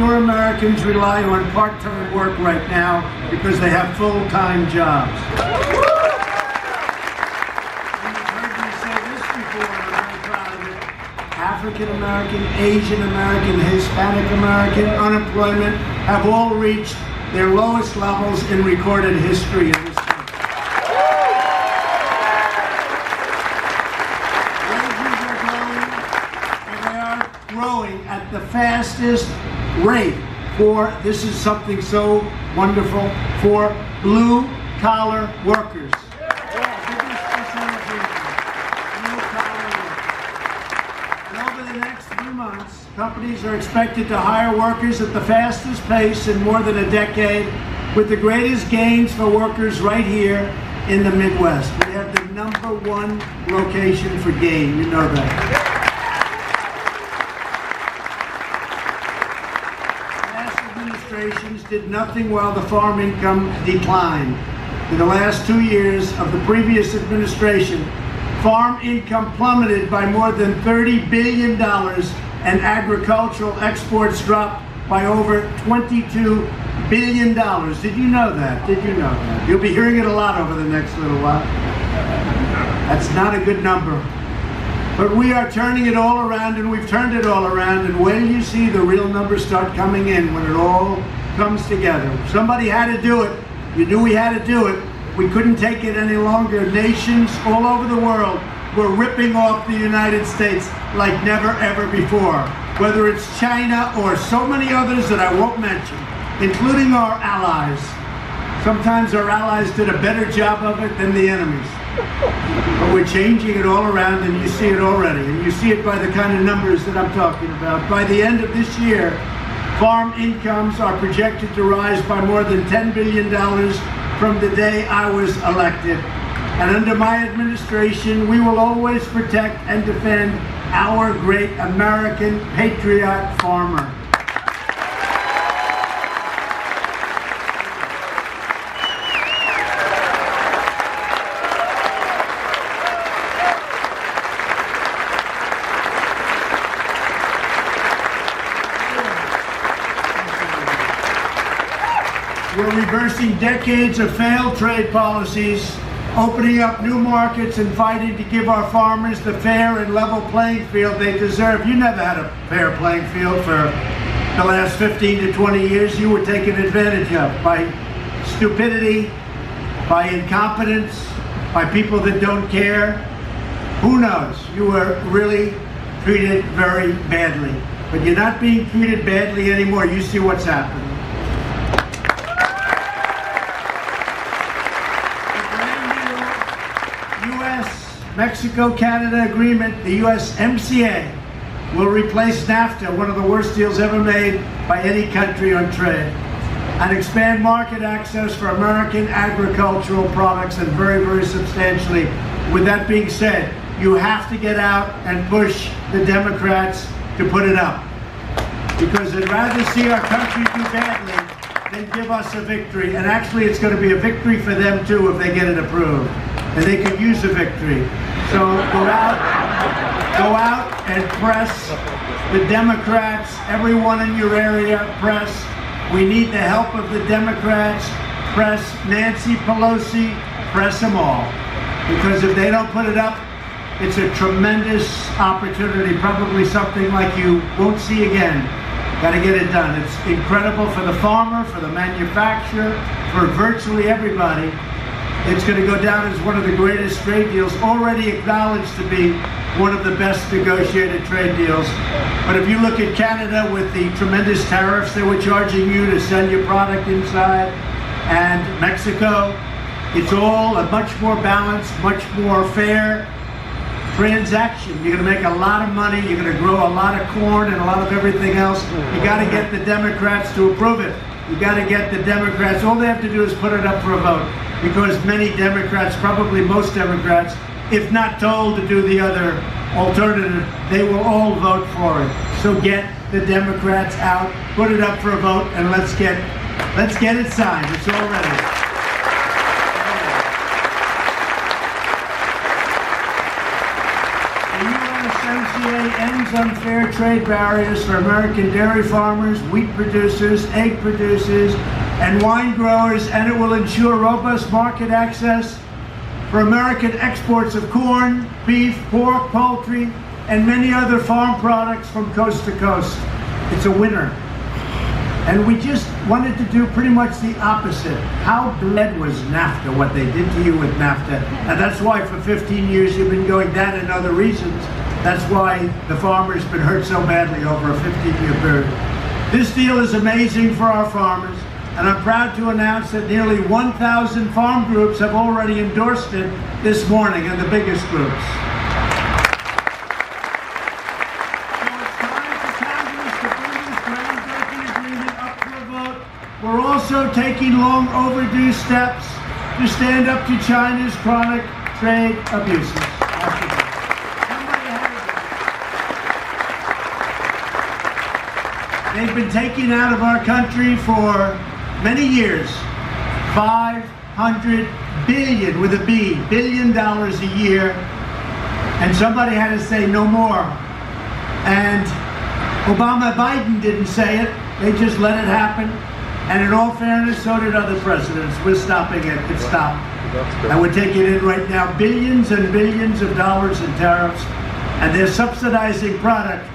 fewer Americans rely on part-time work right now because they have full-time jobs. And you've heard me say this before, and I'm very proud of it. African American, Asian American, Hispanic American unemployment have all reached their lowest levels in recorded history in this country. Wages are growing, and they are growing at the fastest rate for, this is something so wonderful, for blue-collar workers. Biggest percentage income, blue-collar workers. And over the next few months, companies are expected to hire workers at the fastest pace in more than a decade, with the greatest gains for workers right here in the Midwest. We have the #1 location for gain, you know that. Past administrations did nothing while the farm income declined. In the last 2 years of the previous administration, farm income plummeted by more than $30 billion, and agricultural exports dropped by over $22 billion. Did you know that? Did you know that? You'll be hearing it a lot over the next little while. That's not a good number. But we are turning it all around, and we've turned it all around, and when you see the real numbers start coming in, when it all comes together. Somebody had to do it. You knew we had to do it. We couldn't take it any longer. Nations all over the world were ripping off the United States like never ever before. Whether it's China or so many others that I won't mention, including our allies. Sometimes our allies did a better job of it than the enemies. But we're changing it all around, and you see it already. And you see it by the kind of numbers that I'm talking about. By the end of this year, farm incomes are projected to rise by more than $10 billion from the day I was elected. And under my administration, we will always protect and defend our great American patriot farmer. We're reversing decades of failed trade policies, opening up new markets, and fighting to give our farmers the fair and level playing field they deserve. You never had a fair playing field for the last 15 to 20 years. You were taken advantage of by stupidity, by incompetence, by people that don't care. Who knows? You were really treated very badly. But you're not being treated badly anymore. You see what's happening. Mexico-Canada agreement, the USMCA, will replace NAFTA, one of the worst deals ever made by any country on trade, and expand market access for American agricultural products, and very, very substantially. With that being said, you have to get out and push the Democrats to put it up, because they'd rather see our country do badly than give us a victory. And actually, it's going to be a victory for them too if they get it approved. And they could use a victory. So go out and press the Democrats, everyone in your area, press. We need the help of the Democrats. Press Nancy Pelosi, press them all. Because if they don't put it up, it's a tremendous opportunity, probably something like you won't see again. Got to get it done. It's incredible for the farmer, for the manufacturer, for virtually everybody. It's going to go down as one of the greatest trade deals, already acknowledged to be one of the best negotiated trade deals. But if you look at Canada with the tremendous tariffs they were charging you to send your product inside, and Mexico, it's all a much more balanced, much more fair transaction. You're going to make a lot of money, you're going to grow a lot of corn and a lot of everything else. You got to get the Democrats to approve it. You got to get the Democrats, all they have to do is put it up for a vote. Because many Democrats, probably most Democrats, if not told to do the other alternative, they will all vote for it. So get the Democrats out, put it up for a vote, and let's get it signed. It's all ready. You want to say USMCA ends unfair trade barriers for American dairy farmers, wheat producers, egg producers, and wine growers, and it will ensure robust market access for American exports of corn, beef, pork, poultry, and many other farm products from coast to coast. It's a winner. And we just wanted to do pretty much the opposite. How bad was NAFTA, what they did to you with NAFTA? And that's why for 15 years you've been going that and other reasons. That's why the farmer's been hurt so badly over a 15-year period. This deal is amazing for our farmers, and I'm proud to announce that nearly 1,000 farm groups have already endorsed it this morning, and the biggest groups. We're also taking long overdue steps to stand up to China's chronic trade abuses. They've been taking out of our country for many years, $500 billion, with a B, $billion a year, and somebody had to say no more. And Biden didn't say it, they just let it happen. And in all fairness, so did other presidents. We're stopping it. It stopped. And we're taking in right now billions and billions of dollars in tariffs, and they're subsidizing product.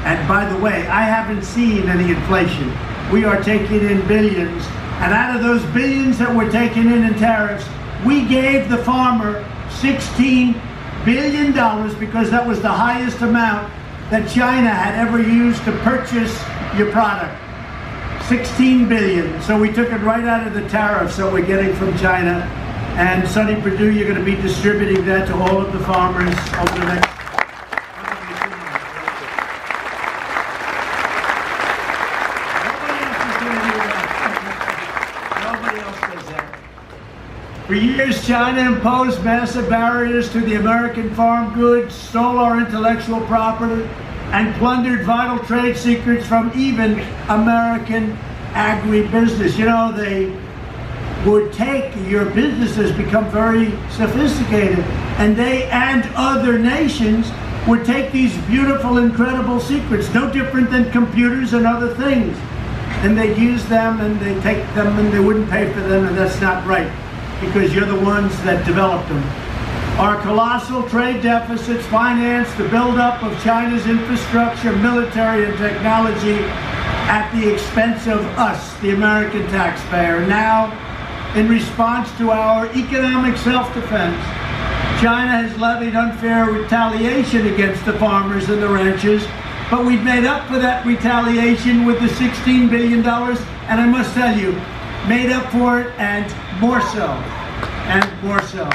And by the way, I haven't seen any inflation. We are taking in billions, and out of those billions that we're taking in tariffs, we gave the farmer $16 billion because that was the highest amount that China had ever used to purchase your product. 16 billion. So we took it right out of the tariffs that we're getting from China. And Sonny Perdue, you're going to be distributing that to all of the farmers over the next. Nobody else does that. For years, China imposed massive barriers to the American farm goods, stole our intellectual property, and plundered vital trade secrets from even American agribusiness. You know, they would take, your businesses become very sophisticated, and they and other nations would take these beautiful, incredible secrets, no different than computers and other things, and they'd use them and they'd take them and they wouldn't pay for them, and that's not right, because you're the ones that developed them. Our colossal trade deficits finance the buildup of China's infrastructure, military, and technology at the expense of us, the American taxpayer. Now, in response to our economic self-defense, China has levied unfair retaliation against the farmers and the ranchers, but we've made up for that retaliation with the $16 billion, and I must tell you, made up for it and more so, and more so.